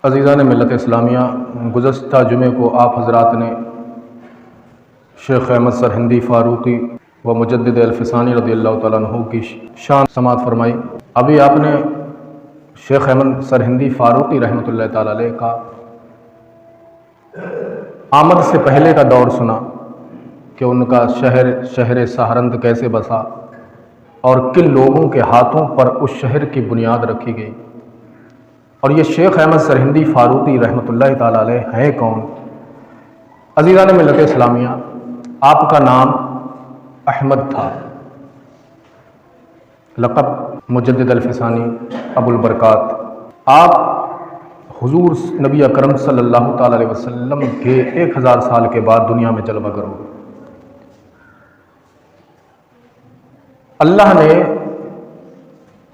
अज़ीज़ान मिल्लत इस्लामिया, गुज़श्ता जुमे को आप हज़रात ने शेख अहमद सरहिंदी फ़ारूक़ी व मुजद्दिद अल-फ़सानी रज़ियल्लाहु तआला अन्हु की शान समाअत फरमाई। अभी आपने शेख अहमद सरहिंदी फ़ारूक़ी रहमतुल्लाह तआला अलैह का आमद से पहले का दौर सुना कि उनका शहर सहारंद कैसे बसा और किन लोगों के हाथों पर उस शहर की बुनियाद रखी गई। और ये शेख अहमद सरहिंदी फ़ारूक़ी रहमतुल्लाह तआला अलैह हैं कौन? अज़ीज़ान मिल्लत इस्लामिया, आपका नाम अहमद था, लक़ब मुजद्दिद अल-फ़सानी अबुल बरक़ात। आप हुज़ूर नबी अकरम सल्लल्लाहु तआला अलैहि वसल्लम के 1000 साल के बाद दुनिया में जलवा करोगे। अल्लाह ने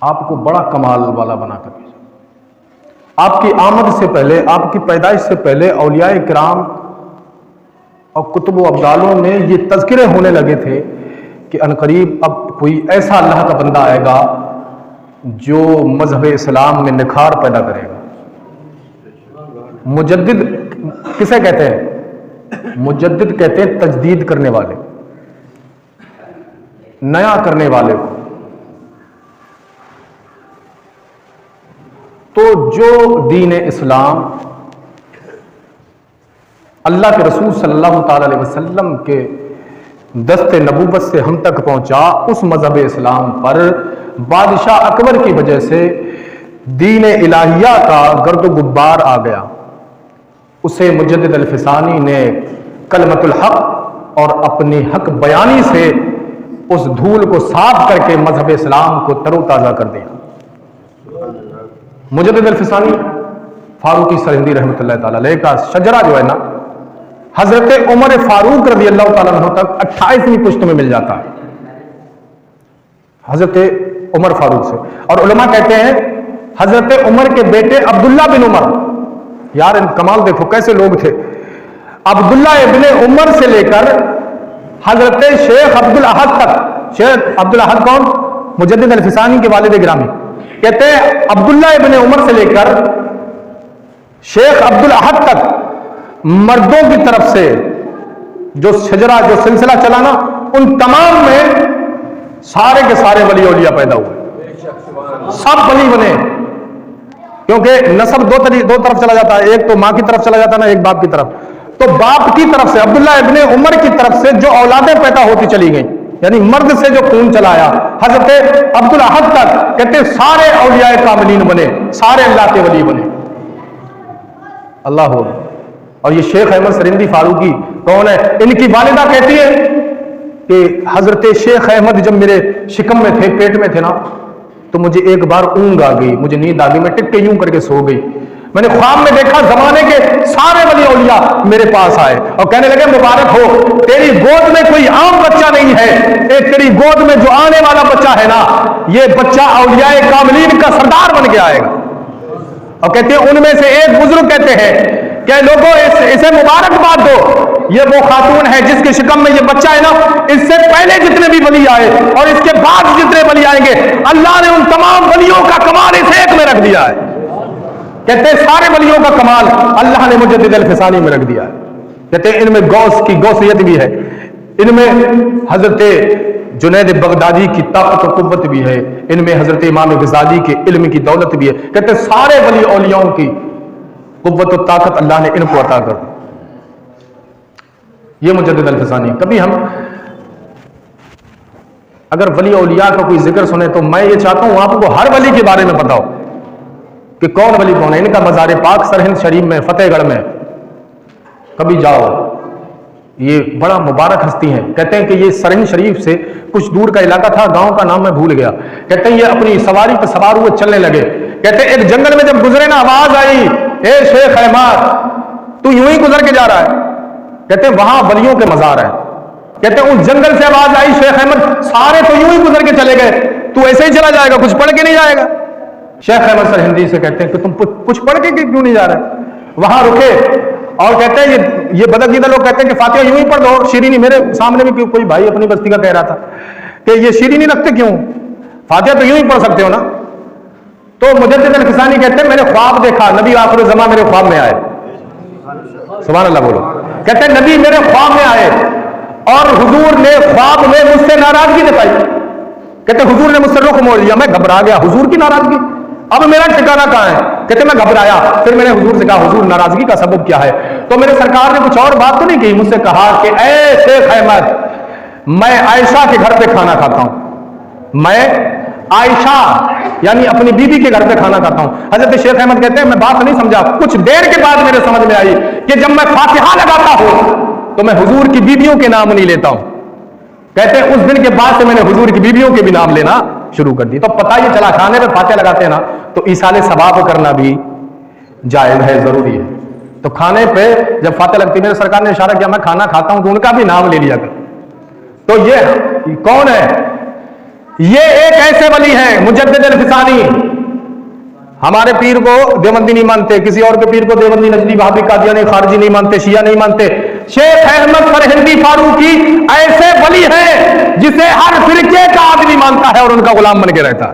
आपको बड़ा कमाल वाला बना कर भेजा। आपकी आमद से पहले, आपकी पैदाइश से पहले औलियाए किराम और कुतुब व अब्दालों में ये तज़किरे होने लगे थे कि अनकरीब अब कोई ऐसा अल्लाह का बंदा आएगा जो मज़हब इस्लाम में निखार पैदा करेगा। मुजद्दिद किसे कहते हैं? मुजद्दिद कहते हैं तजदीद करने वाले, नया करने वाले को। तो जो दीन इस्लाम अल्लाह के रसूल सल्लल्लाहु तआला अलैहि वसल्लम के दस्ते नबूवत से हम तक पहुंचा, उस मजहब इस्लाम पर बादशाह अकबर की वजह से दीन इलाहिया का गर्द गुब्बार आ गया। उसे मुजद्दिद अल-फ़सानी ने कलमतुल हक और अपनी हक बयानी से उस धूल को साफ करके मजहब इस्लाम को तरोताज़ा कर दिया। मुजद्दिद अल-फ़सानी फ़ारूक़ी सरहिंदी रहमतुल्लाह तआला अलैह का शजरा जो है ना, हजरत उमर फारूक रज़ियल्लाहु तआला अन्हु तक 28वीं पुश्त में मिल जाता है, हजरत उमर फारूक से। और उलमा कहते हैं हजरत उमर के बेटे अब्दुल्ला बिन उमर, यार कमाल देखो कैसे लोग थे। अब्दुल्ला इब्ने उमर से लेकर हजरत शेख अब्दुल अहद तक। शेख अब्दुल अहद कौन? मुजद्दिद अल-फ़सानी के वालिद गिरामी। कहते हैं अब्दुल्ला इब्ने उमर से लेकर शेख अब्दुल अहद तक मर्दों की तरफ से जो शजरा, जो सिलसिला चला ना, उन तमाम में सारे के सारे वली औलिया पैदा हुए, सब वली बने। क्योंकि नसब दो तरफ चला जाता है, एक तो मां की तरफ चला जाता है ना, एक बाप की तरफ। तो बाप की तरफ से अब्दुल्ला इब्ने उमर की तरफ से जो औलादें पैदा होती चली गई, यानी मर्द से जो खून चलाया हजरत अब्दुल अहद तक, कहते सारे औलियाए कामिलीन बने, सारे अल्लाह के वली बने। अल्लाह हो। और ये शेख अहमद सरहिंदी फ़ारूक़ी कौन है? इनकी वालिदा कहती है कि हजरत शेख अहमद जब मेरे शिकम में थे, पेट में थे ना, तो मुझे एक बार ऊँघ आ गई, मुझे नींद आ गई, मैं टिक के यूं करके सो गई। मैंने ख्वाब में देखा जमाने के सारे वली औलिया मेरे पास आए और कहने लगे मुबारक हो, तेरी गोद में कोई आम बच्चा नहीं है, एक तेरी गोद में जो आने वाला बच्चा है ना, ये बच्चा औलियाए कामिलीन का सरदार बन के आएगा। और कहते हैं उनमें से एक बुजुर्ग कहते हैं कि लोगों इसे मुबारकबाद दो, ये वो खातून है जिसके शिकम में ये बच्चा है ना, इससे पहले जितने भी वली आए और इसके बाद जितने वली आएंगे, अल्लाह ने उन तमाम वलियों का कमाल इस एक में रख दिया है। कहते हैं सारे वलियों का कमाल अल्लाह ने मुजद्दिद अल-फ़सानी में रख दिया है। कहते हैं इनमें गौस की गौसियत भी है, इनमें हजरत जुनैद बगदादी की ताकत और कुव्वत भी है, इनमें हजरत इमाम ग़ज़ाली के इल्म की दौलत भी है। कहते हैं सारे वली औलियाओं की कुव्वत और ताकत अल्लाह ने इनको अता कर दी। ये मुजद्दिद अल-फ़सानी। कभी हम अगर वली औलिया का कोई जिक्र सुने तो मैं ये चाहता हूं आपको हर वली के बारे में पता हो कि कौन वली कौन है। इनका मज़ार पाक सरहिंद शरीफ में, फतेहगढ़ में कभी जाओ, ये बड़ा मुबारक हस्ती हैं। कहते हैं कि ये सरहिंद शरीफ से कुछ दूर का इलाका था, गांव का नाम मैं भूल गया। कहते हैं ये अपनी सवारी पर सवार हुए चलने लगे। कहते हैं एक जंगल में जब गुजरे ना, आवाज आई, ए शेख अहमद तू यूं ही गुजर के जा रहा है। कहते हैं वहां वलियों के मजार है। कहते हैं उस जंगल से आवाज आई, शेख अहमद सारे तो यूं ही गुजर के चले गए, तू ऐसे ही चला जाएगा, कुछ पढ़ के नहीं जाएगा। शेख अहमद सरहिंदी से कहते हैं कि तुम कुछ पढ़ के क्यों नहीं जा रहे? वहां रुके और कहते हैं ये बदअकीदा लोग कहते हैं कि फातिहा यूं ही पढ़ दो, शीरीनी। मेरे सामने भी कोई भाई अपनी बस्ती का कह रहा था कि ये शीरीनी रखते क्यों, फातिहा तो यूं ही पढ़ सकते हो ना। तो मुजद्दिद अल-फिसानी कहते हैं मैंने ख्वाब देखा, नबी आखिर ज़मा मेरे ख्वाब में आए। सुभान अल्लाह बोलो। कहते हैं नबी मेरे ख्वाब में आए और हुजूर ने ख्वाब में मुझसे नाराजगी दिखाई। कहते हुजूर ने मुझसे रुख मोड़ दिया, मैं घबरा गया, हुजूर की नाराजगी, अब मेरा ठिकाना कहां है। कहते मैं घबराया, फिर मैंने हुजूर से कहा हुजूर नाराजगी का सबब क्या है। तो मेरे सरकार ने कुछ और बात तो नहीं की, मुझसे कहा कि ऐ शेख अहमद, मैं आयशा के घर पे खाना खाता हूं, मैं आयशा यानी अपनी बीबी के घर पे खाना खाता हूं। हजरत शेख अहमद कहते हैं मैं बात नहीं समझा, कुछ देर के बाद मेरे समझ में आई कि जब मैं फातिहा लगाता हूं तो मैं हुजूर की बीबियों के नाम नहीं लेता हूं। कहते हैं उस दिन के बाद से मैंने हुजूर की बीबियों के भी नाम लेना शुरू कर दी। तो पता ही चला खाने पे फातिहा लगाते हैं ना तो ईसाले सवाब करना भी जायज है, जरूरी है। तो खाने पे जब फातिहा लगती, मेरे सरकार ने इशारा किया मैं खाना खाता हूं तो उनका भी नाम ले लिया कर। तो ये कौन है? ये एक ऐसे वली हैं मुजद्दिद अल-फिसानी। हमारे पीर को देवबंदी नहीं मानते, किसी और के पीर को देवबंदी, नजदी, वहाबी, कादियानी, खारजी नहीं मानते, शिया नहीं मानते। शेख अहमद सरहिंदी फारूकी ऐसे वली हैं जिसे हर फिरके का आदमी मानता है और उनका गुलाम बन के रहता है।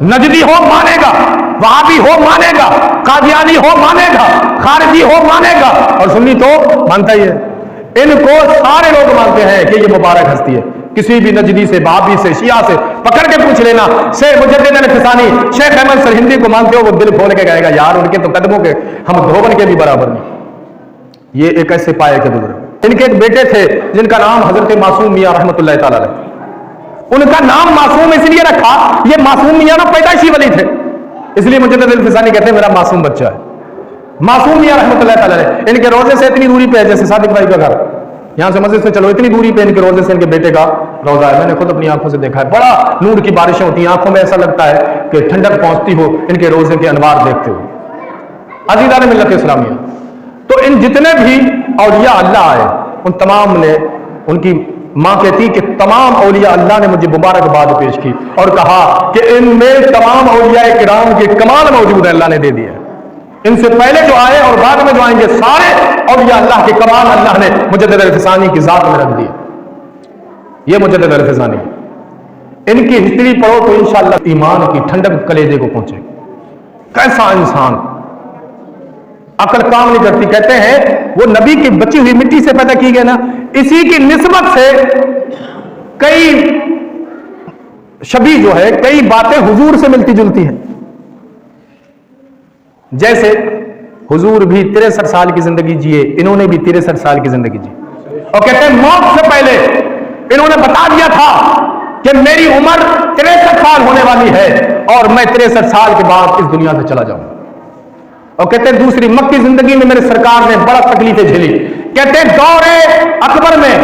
नजदी हो मानेगा, वहाबी हो मानेगा, कादियानी हो मानेगा, खारजी हो मानेगा और सुन्नी तो मानता ही है। इनको सारे लोग मानते हैं कि ये मुबारक हस्ती है। किसी भी नजदी से, वहाबी से, शिया से पकड़ के पूछ लेना, शेख मुजद्दिद अल-फिसानी, शेख अहमद सरहिंदी को मानते हो, वो दिल खोल के कहेगा यार उनके तो कदमों के हम धोबन के भी बराबर नहीं। ये एक ऐसे पाए के बुजुर्ग। इनके एक बेटे थे जिनका नाम हजरत मासूम मियां रहमतुल्लाह तआला अलैह। उनका नाम मासूम इसलिए रखा, ये मासूम मियां ना पैदाइशी वली थे, इसलिए मुजद्दिद अल-फिसानी कहते हैं मेरा मासूम बच्चा है। मासूम मियां रहमतुल्लाह तआला अलैह इनके रोजे से इतनी दूरी पे है जैसे सादिक भाई का घर, यहां से मस्जिद से चलो इतनी दूरी पे इनके रोजे से इनके बेटे का रोजा है। मैंने खुद अपनी आंखों से देखा है, बड़ा नूर की बारिशें होती हैं, आंखों में ऐसा लगता है कि ठंडक पहुंचती हो इनके रोजे के अनवार देखते हुए। अज़ीज़ान मिल्लत इस्लामिया, तो इन जितने भी औलिया अल्लाह आए उन तमाम ने, उनकी मां कहती कि तमाम औलिया अल्लाह ने मुझे मुबारकबाद पेश की और कहा कि इनमें तमाम औलिया किराम के कमाल मौजूद है, अल्लाह ने दे दिया। इनसे पहले जो आए और बाद में जो आएंगे सारे औलिया अल्लाह के कमाल अल्लाह ने मुजद्दिद अल-फिसानी की जात में रख दिए। ये मुजद्दिद अल-फिसानी, इनकी हिस्ट्री पढ़ो तो इंशाअल्लाह ईमान की ठंडक कलेजे को पहुंचे। कैसा इंसान, अकल काम नहीं करती। कहते हैं वो नबी की बची हुई मिट्टी से पैदा की गए ना, इसी की निस्बत से कई शबी जो है, कई बातें हुजूर से मिलती जुलती हैं। जैसे हुजूर भी 63 साल की जिंदगी जिए, इन्होंने भी 63 साल की जिंदगी जी, और कहते हैं मौत से पहले इन्होंने बता दिया था कि मेरी उम्र 63 साल होने वाली है और मैं 63 साल के बाद इस दुनिया से चला जाऊंगा। और कहते हैं दूसरी मक्की जिंदगी में मेरे सरकार ने बड़ा तकलीफें झेली। कहते हैं दौरे अकबर में,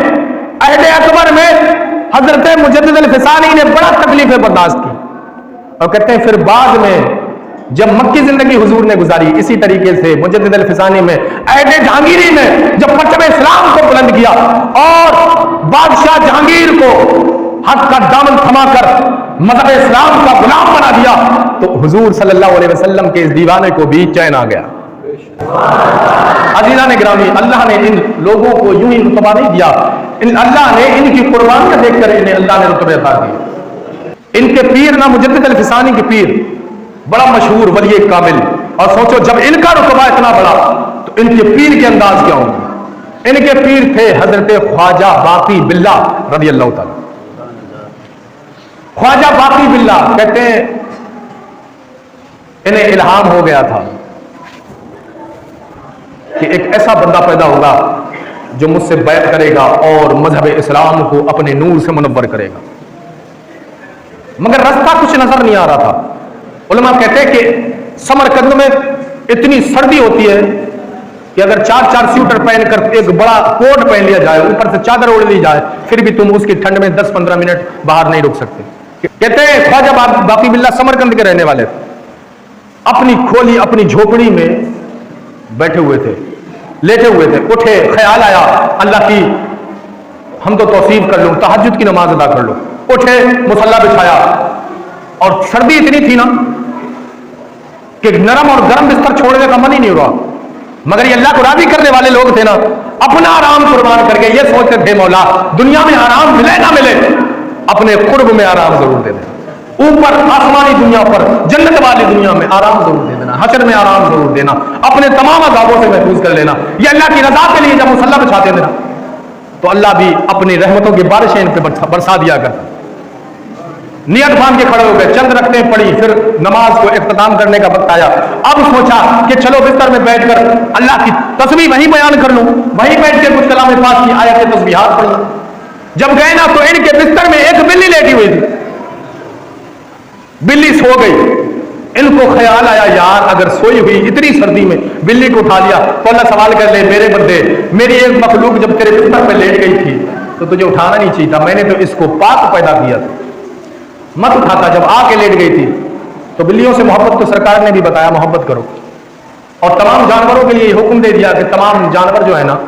अहद अकबर में हजरत मुजद्दिद अल-फिसानी ने बड़ा तकलीफें बर्दाश्त की। और कहते हैं फिर बाद में जब मक्की जिंदगी हुजूर ने गुजारी, इसी तरीके से मुजद्दिद अल-फिसानी में अहद जहांगीरी में जब परचम इस्लाम को बुलंद किया और बादशाह जहांगीर को हक का दामन थमाकर मजहब इस्लाम का गुलाम बना दिया, तो हुजूर सल्लल्लाहु अलैहि वसल्लम के इस दीवाने को भी चैन आ गया। अज़ीज़ान गिरामी, अल्लाह ने इन लोगों को यूं ही रुतबा नहीं दिया, अल्लाह ने इनकी कुर्बानियां देखकर इन्हें अल्लाह ने रुतबे अता किए। इनके पीर ना मुजद्दिद अल-फिसानी के पीर बड़ा मशहूर वली कामिल, और सोचो जब इनका रुतबा इतना बड़ा तो इनके पीर के अंदाज क्या होंगे। इनके पीर थे हजरत ख्वाजा बाकी बिल्ला रज़ी अल्लाह तआला। ख्वाजा बाकी बिल्ला कहते हैं इन्हें इल्हाम हो गया था कि एक ऐसा बंदा पैदा होगा जो मुझसे बैत करेगा और मजहब इस्लाम को अपने नूर से मुनव्वर करेगा, मगर रास्ता कुछ नजर नहीं आ रहा था। उलमा कहते हैं कि समरकंद में इतनी सर्दी होती है कि अगर 4-4 स्वेटर पहनकर एक बड़ा कोट पहन लिया जाए, ऊपर से चादर ओढ़ ली जाए, फिर भी तुम उसकी ठंड में 10-15 मिनट बाहर नहीं रुक सकते। कहते हैं ख्वाजा बाकी बिल्ला समरकंद के रहने वाले थे, अपनी खोली अपनी झोपड़ी में बैठे हुए थे, लेटे हुए थे। उठे, ख्याल आया अल्लाह की हम तो तौसीफ कर लो, तहज्जुद की नमाज अदा कर लो। उठे, मुसल्ला बिछाया, और सर्दी इतनी थी ना कि नरम और गर्म बिस्तर छोड़ने का मन ही नहीं हुआ, मगर ये अल्लाह को राजी करने वाले लोग थे ना, अपना आराम कुर्बान करके ये सोचते थे मौला दुनिया में आराम मिले ना मिले, अपने कुर्ब में आराम जरूर दे दे। ऊपर आसमानी दुनिया पर, जन्नत वाली दुनिया में आराम जरूर दे देना, हशर में आराम जरूर देना, अपने तमाम अज़ाबों से महफूज कर लेना। ये अल्लाह की रजा के लिए जब मुसल्ला बिछाते थे ना, तो अल्लाह भी अपनी रहमतों की बारिशें इन पे बरसा दिया करता। नियत बांध के खड़े हो गए, चंद रखते पड़ी, फिर नमाज को इख्तिताम करने का वक्त आया। अब सोचा कि चलो बिस्तर में बैठकर अल्लाह की तस्बीह वहीं बयान कर लूं, वहीं बैठ के कुछ कलाम पाक की आयत तस्बीहात पढ़ लूं। जब गए ना तो इनके बिस्तर में एक बिल्ली लेटी हुई थी। बिल्ली सो गई। इनको ख्याल आया, यार अगर सोई हुई इतनी सर्दी में बिल्ली को उठा लिया तो अल्लाह सवाल कर ले, मेरे बंदे, मेरी एक मखलूक जब तेरे बिस्तर पे लेट गई थी तो तुझे उठाना नहीं चाहिए था, मैंने तो इसको पाक पैदा किया था, मत उठाता। जब आके लेट गई थी तो बिल्लियों से मोहब्बत तो सरकार ने भी बताया, मोहब्बत करो। और तमाम जानवरों के लिए हुक्म दे दिया कि तमाम जानवर जो है ना,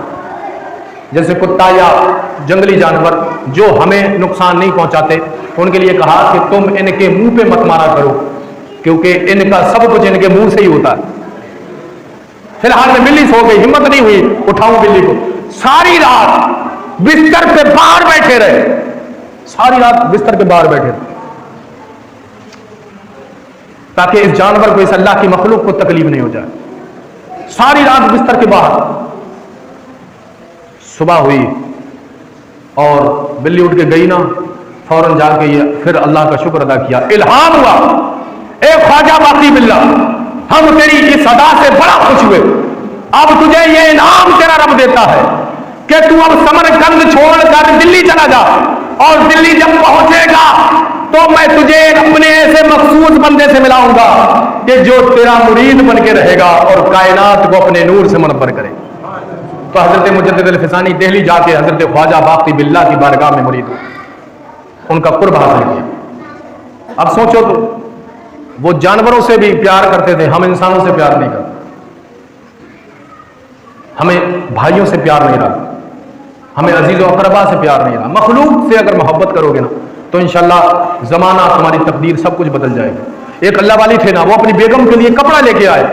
जैसे कुत्ता या जंगली जानवर जो हमें नुकसान नहीं पहुंचाते, उनके लिए कहा कि तुम इनके मुंह पे मत मारा करो, क्योंकि इनका सब कुछ इनके मुंह से ही होता है। फिलहाल में बिल्ली सो गई, हिम्मत नहीं हुई उठाऊं बिल्ली को। सारी रात बिस्तर पे बाहर बैठे रहे, सारी रात बिस्तर के बाहर बैठे रहे, ताकि इस जानवर को, इस अल्लाह की मखलूक को तकलीफ नहीं हो जाए। सारी रात बिस्तर के बाहर। सुबह हुई और बिल्ली उठ के गई ना, फौरन जाके फिर अल्लाह का शुक्र अदा किया। इल्हाम हुआ, ए ख्वाजा बाकी बिल्ला, हम तेरी इस अदा से बड़ा खुश हुए। अब तुझे ये इनाम तेरा रब देता है कि तू अब समरकंद छोड़कर दिल्ली चला जा, और दिल्ली जब पहुंचेगा तो मैं तुझे अपने ऐसे मखसूस बंदे से मिलाऊंगा कि जो तेरा मुरीद बन के रहेगा और कायनात को अपने नूर से मुनव्वर करे। तो हजरत मुजद्दिद अल-फिसानी दिल्ली जाके हजरत ख्वाजा बाकी बिल्ला की बारगाह में मुरीद हुए, उनका कुर्ब हासिल किया। अब सोचो तो, वो जानवरों से भी प्यार करते थे, हम इंसानों से प्यार नहीं करते। हमें भाइयों से प्यार नहीं रहा, हमें अजीज व अकरबा से प्यार नहीं रहा। मखलूक से अगर मोहब्बत करोगे ना तो इंशाल्लाह जमाना, तुम्हारी तकदीर सब कुछ बदल जाएगी। एक अल्लाह वाली थे ना, वो अपनी बेगम के लिए कपड़ा लेके आए,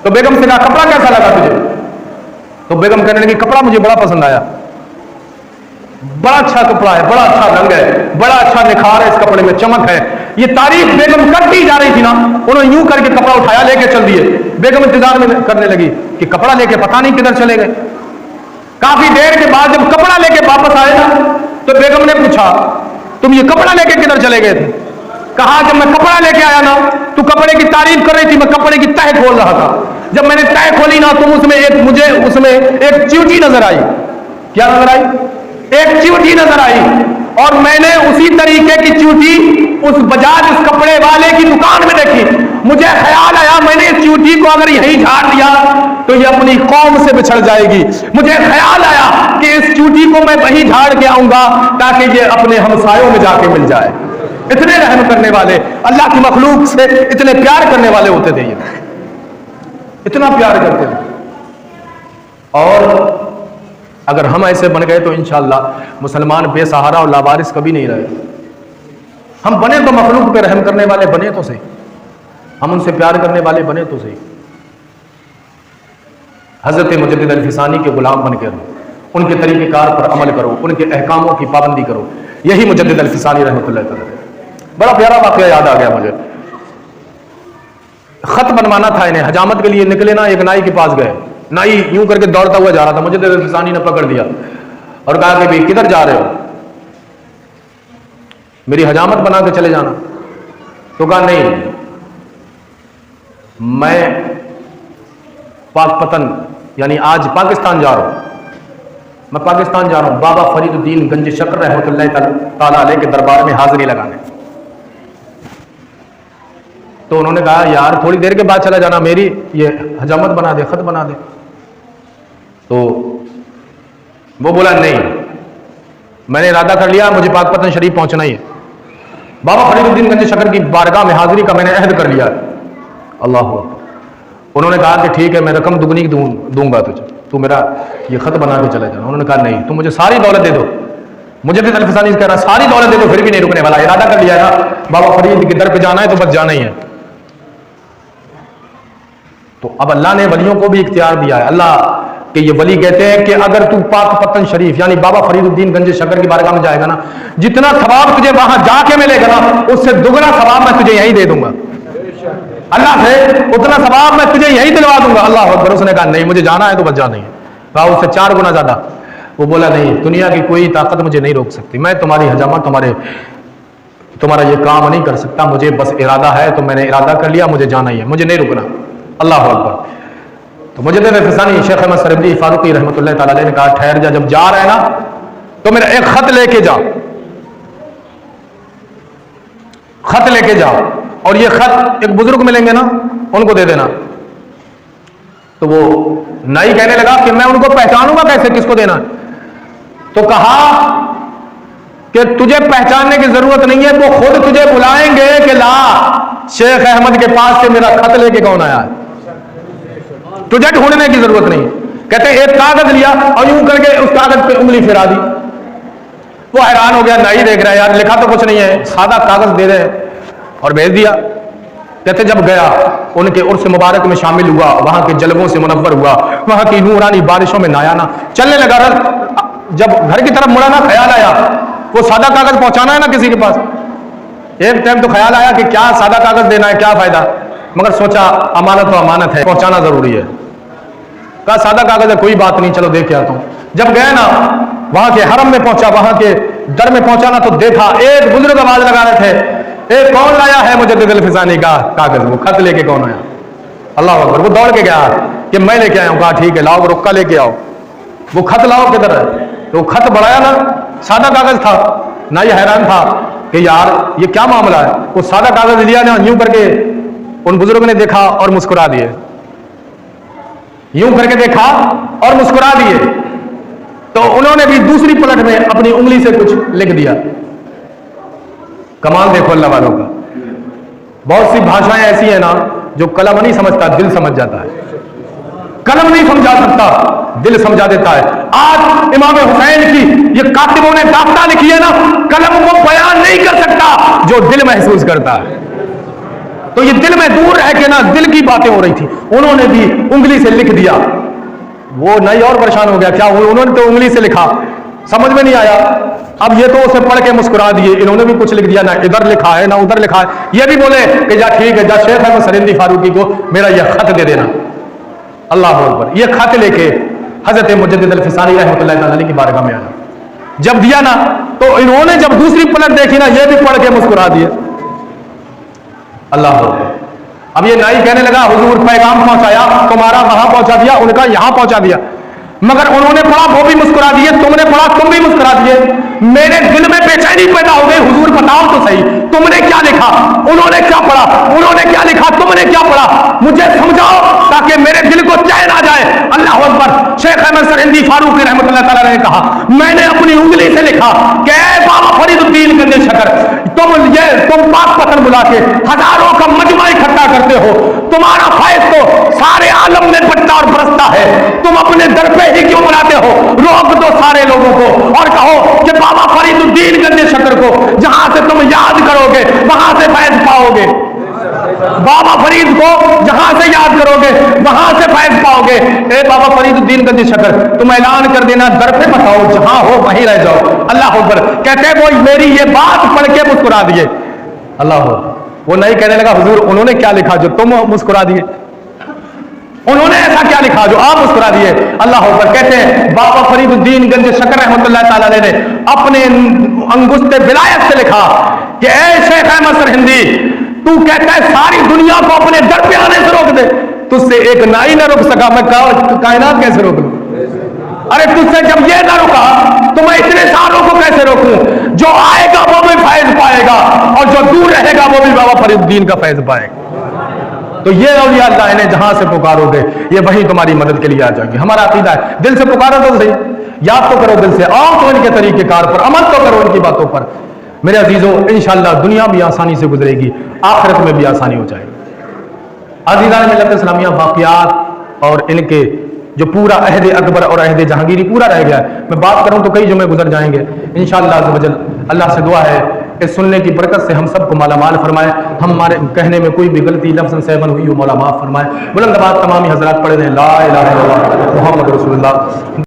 तो बेगम से कहा कपड़ा कैसा लगा तुझे? तो बेगम कहने लगी कपड़ा मुझे बड़ा पसंद आया, बड़ा अच्छा कपड़ा है, बड़ा अच्छा रंग है, बड़ा अच्छा निखार है इस कपड़े में, चमक है। ये तारीफ बेगम करती जा रही थी ना, उन्होंने यूं करके कपड़ा उठाया, लेके चल दिए। बेगम इंतजार में करने लगी कि कपड़ा लेके पता नहीं किधर चले गए। काफी देर के बाद जब कपड़ा लेके वापस आए ना, तो बेगम ने पूछा तुम ये कपड़ा लेके किधर चले गए थे? कहा जब मैं कपड़ा लेके आया ना, तू कपड़े की तारीफ कर रही थी, मैं कपड़े की तह खोल रहा था। जब मैंने तह खोली ना, तो मुझे उसमें एक चींटी नजर आई। क्या नजर आई? एक चींटी नजर आई, और मैंने उसी तरीके की चींटी उस बजाज उस कपड़े वाले की दुकान में देखी। मुझे ख्याल आया मैंने इस चींटी को अगर यहीं झाड़ दिया तो ये अपनी कौम से बिछड़ जाएगी। मुझे ख्याल आया कि इस चींटी को मैं वहीं झाड़ के आऊंगा ताकि ये अपने हमसायों में जाके मिल जाए। इतने रहम करने वाले, अल्लाह की मखलूक से इतने प्यार करने वाले होते थे, ये इतना प्यार करते थे। और अगर हम ऐसे बन गए तो इंशाअल्लाह मुसलमान बेसहारा और लावारिस कभी नहीं रहे। हम बने तो मखलूक पे रहम करने वाले बने तो सही, हम उनसे प्यार करने वाले बने तो सही। हजरत मुजद्दिद अल-फिसानी के गुलाम बन के रहो, उनके तरीक़ेकार पर अमल करो, उनके अहकामों की पाबंदी करो। यही मुजद्दिद अल-फिसानी रहमतुल्लाह अलैह। बड़ा प्यारा वाक़या याद आ गया मुझे। खत बनवाना था इन्हें, हजामत के लिए निकले ना, एक नाई के पास गए। नाई यूं करके दौड़ता हुआ जा रहा था, मुजद्दिद अल-फिसानी ने पकड़ लिया और कहा कि भाई किधर जा रहे हो? मेरी हजामत बना के चले जाना। तो कहा नहीं, मैं पाकपतन यानी आज पाकिस्तान जा रहा हूं, मैं पाकिस्तान जा रहा हूं बाबा फरीदुद्दीन गंज शक्र रहमतुल्लाह ताला अलैह के दरबार में हाजिरी लगाने। तो उन्होंने कहा यार थोड़ी देर के बाद चला जाना, मेरी ये हजामत बना दे, खत बना दे। तो वो बोला नहीं, मैंने इरादा कर लिया, मुझे पाकपतन शरीफ पहुंचना ही है। बाबा फरीदुद्दीन गंज शक्र की बारगाह में हाजिरी का मैंने अहद कर लिया। अल्लाह अकबर। उन्होंने कहा कि ठीक है, मैं रकम दुगनी दूंगा तुझे, तू मेरा ये खत बना के चले जाना। उन्होंने कहा नहीं, तुम मुझे सारी दौलत दे दो। मुजद्दिद अल-फिसानी कह रहा सारी दौलत दे दो फिर भी नहीं रुकने वाला। इरादा कर लिया ना, बाबा फरीद के दर पे जाना है तो बस जाना ही है। तो अब अल्लाह ने वलियों को भी इख्तियार दिया है। अल्लाह कि ये वली कहते हैं कि अगर तू पाक पत्तन शरीफ यानी बाबा फरीदुद्दीन गंज शकर की बारगाह में जाएगा ना, जितना सवाब तुझे वहां जाके मिलेगा ना, उससे दुगना सवाब मैं तुझे यहीं दे दूंगा। अल्लाह से उतना सवाब मैं तुझे यहीं दिलवा दूंगा। अल्लाह अकबर। उसने कहा नहीं, मुझे जाना है तो बस जाना ही है। कहा उससे 4 गुना ज्यादा। वो बोला नहीं, दुनिया की कोई ताकत मुझे नहीं रोक सकती, मैं तुम्हारी हजामत तुम्हारा ये काम नहीं कर सकता, मुझे बस इरादा है तो मैंने इरादा कर लिया, मुझे जाना ही है, मुझे नहीं रुकना। अल्लाह अकबर। तो मुझे फिसानी शेख अहमद सरबली फारूकी रहमतुल्लाह तआला अलैह ने कहा ठहर जा, जब जा रहा है ना तो मेरा एक खत लेके जा, खत लेके जा, और ये खत एक बुजुर्ग मिलेंगे ना उनको दे देना। तो वो नाई कहने लगा कि मैं उनको पहचानूंगा कैसे, किसको देना? तो कहा कि तुझे पहचानने की जरूरत नहीं है, वो खुद तुझे बुलाएंगे कि ला शेख अहमद के पास से मेरा खत लेके कौन आया है, तुझे ढूंढने की जरूरत नहीं। कहते एक कागज लिया और यूं करके उस कागज पे उंगली फिरा दी। वो हैरान हो गया, नाई देख रहा है यार लिखा तो कुछ नहीं है, सादा कागज दे रहे और भेज दिया। कहते जब गया उनके उर्स मुबारक में शामिल हुआ, वहां के जलवों से मुनव्वर हुआ, वहां की नूरानी बारिशों में नहाया ना, चलने लगा। जब घर की तरफ मुड़ा ना, ख्याल आया वो सादा कागज पहुंचाना है ना किसी के पास। एक टाइम तो ख्याल आया कि क्या सादा कागज देना है, क्या फायदा, मगर सोचा अमानत तो अमानत है, पहुंचाना जरूरी है। कहा सादा कागज है, कोई बात नहीं, चलो देख के आता हूं। जब गए ना वहां के हरम में पहुंचा, वहां के दर में पहुंचा ना, तो देखा एक बुजुर्ग आवाज लगा रहे थे, ए कौन लाया है मुझे दिल फिसानी का कागज, वो खत लेके कौन आया? अल्लाह अकबर। वो दौड़ के गया कि मैं लेके आया हूं। कहा ठीक है लाओ, रुक्का लेके आओ, वो खत लाओ, किधर है? तो वो खत बढ़ाया ना, सादा कागज था ना। ये हैरान था कि यार ये क्या मामला है। वो सादा कागज लिया ना, यूं करके उन बुजुर्ग ने देखा और मुस्कुरा दिए, यूं करके देखा और मुस्कुरा दिए। तो उन्होंने भी दूसरी पलट में अपनी उंगली से कुछ लिख दिया। कमाल देखो अल्लाह वालों का। बहुत सी भाषाएं ऐसी है ना जो कलम नहीं समझता, दिल समझ जाता है। कलम नहीं समझा सकता, दिल समझा देता है। आज इमाम हुसैन की ये कातिबों ने दास्तां लिखी है ना, कलम वो बयान नहीं कर सकता जो दिल महसूस करता है। तो ये दिल में दूर रह के ना दिल की बातें हो रही थी, उन्होंने भी उंगली से लिख दिया। वो नहीं और परेशान हो गया, क्या उन्होंने तो उंगली से लिखा, समझ में नहीं आया। अब ये तो उसे पढ़ के मुस्कुरा दिए, इन्होंने भी कुछ लिख दिया, ना इधर लिखा है ना उधर लिखा है। ये भी बोले कि जा ठीक है, जा शेख अहमद सरहिंदी फारूकी को मेरा यह खत दे देना। अल्लाह अकबर। ये खत लेके हजरत मुजद्दिद अल-फिसानी रहमतुल्लाह तआला अलैह की बारगाह में आया। जब दिया ना तो इन्होंने जब दूसरी पलट देखी ना, ये भी पढ़ के मुस्कुरा दिए। अल्लाह अकबर। अब ये नाई कहने लगा हुजूर पैगाम पहुंचाया, तुम्हारा वहां पहुंचा दिया, उनका यहां पहुंचा दिया, मगर उन्होंने पढ़ा वो भी मुस्कुरा दिए, तुमने पढ़ा तुम भी मुस्कुरा दिए। मेरे दिल में बेचैनी पैदा हो गई, हुजूर बताओ तो सही तुमने क्या लिखा, उन्होंने क्या पढ़ा, उन्होंने क्या लिखा, तुमने क्या पढ़ा, मुझे समझाओ ताकि मेरे दिल को चैन आ जाए। अल्लाह अकबर। शेख अहमद सरहिंदी फारूकी रहमतुल्लाह तआला ने कहा, मैंने अपनी उंगली से लिखा कि बाबा फरीदुद्दीन गंज शकर, तुम पाक पतन बुला के हजारों का मजमा इकट्ठा करते हो, तुम्हारा फैज तो सारे आलम में बटता और बरसता है, तुम अपने दर पे ही क्यों बुलाते हो? रोक दो सारे लोगों को और कहो कि बाबा फरीदुद्दीन गंज शकर को जहां से तुम याद करोगे वहां से फैज पाओगे। बाबा फरीद को जहां से याद करोगे वहां से फैज पाओगे। ए बाबा फरीदुद्दीन गंज शकर, तुम ऐलान कर देना, दर पे बताओ, जहां हो वहीं रह जाओ। अल्लाह अकबर। कहते वो मेरी ये बात पढ़ के मुस्कुरा दिए। अल्लाह अकबर। वो नहीं कहने लगा हुजूर उन्होंने क्या लिखा जो तुम मुस्कुरा दिए, उन्होंने ऐसा क्या लिखा जो आप मुस्कुरा दिए। अल्लाह अकबर। कहते हैं बाबा फरीदुद्दीन गंज शकर रहमतुल्लाह तआला अलैह ने अपने अंगुस्ते विलायत से लिखा कि ऐ शेख अहमद सरहिंदी, तू कहता है सारी दुनिया को अपने दर पे आने से रोक दे, तुझसे एक नाई ना रुक सका, मैं कायनात कैसे रोक लूं? अरे तुझसे जब ये ना रुका तो मैं इतने सारों को कैसे रोकूं? जो आएगा वो भी फैज पाएगा और जो दूर रहेगा वो भी बाबा फरीदुद्दीन का फैज पाएगा। तो ये औलिया अल्लाह ने जहां से पुकारोगे ये वही तुम्हारी मदद के लिए आ जाएंगे। हमारा अकीदा है, दिल से पुकारो तो सही, याद तो करो दिल से, आओ तो इनके तरीकेकार पर अमल तो करो इनकी बातों पर। मेरे अजीजों, इंशाअल्लाह दुनिया भी आसानी से गुजरेगी, आखिरत में भी आसानी हो जाएगी। अजीज़ान मिल्लत इस्लामिया, वाक़ियात और इनके जो पूरा अहद अकबर और अहद जहांगीरी पूरा रह गया है, मैं बात करूं तो कई जुमे गुजर जाएंगे। इंशाअल्लाह अज़्ज़ व जल अल्लाह से दुआ है इस सुनने की बरकत से हम सबको मालामाल फरमाए, हमारे कहने में कोई भी गलती लफ्ज़ सहवन हुई हो मौला माफ़ फरमाए। बुलंद बात तमामी हजरात पढ़े दें ला इलाहा इल्लल्लाह मुहम्मद रसूलुल्लाह।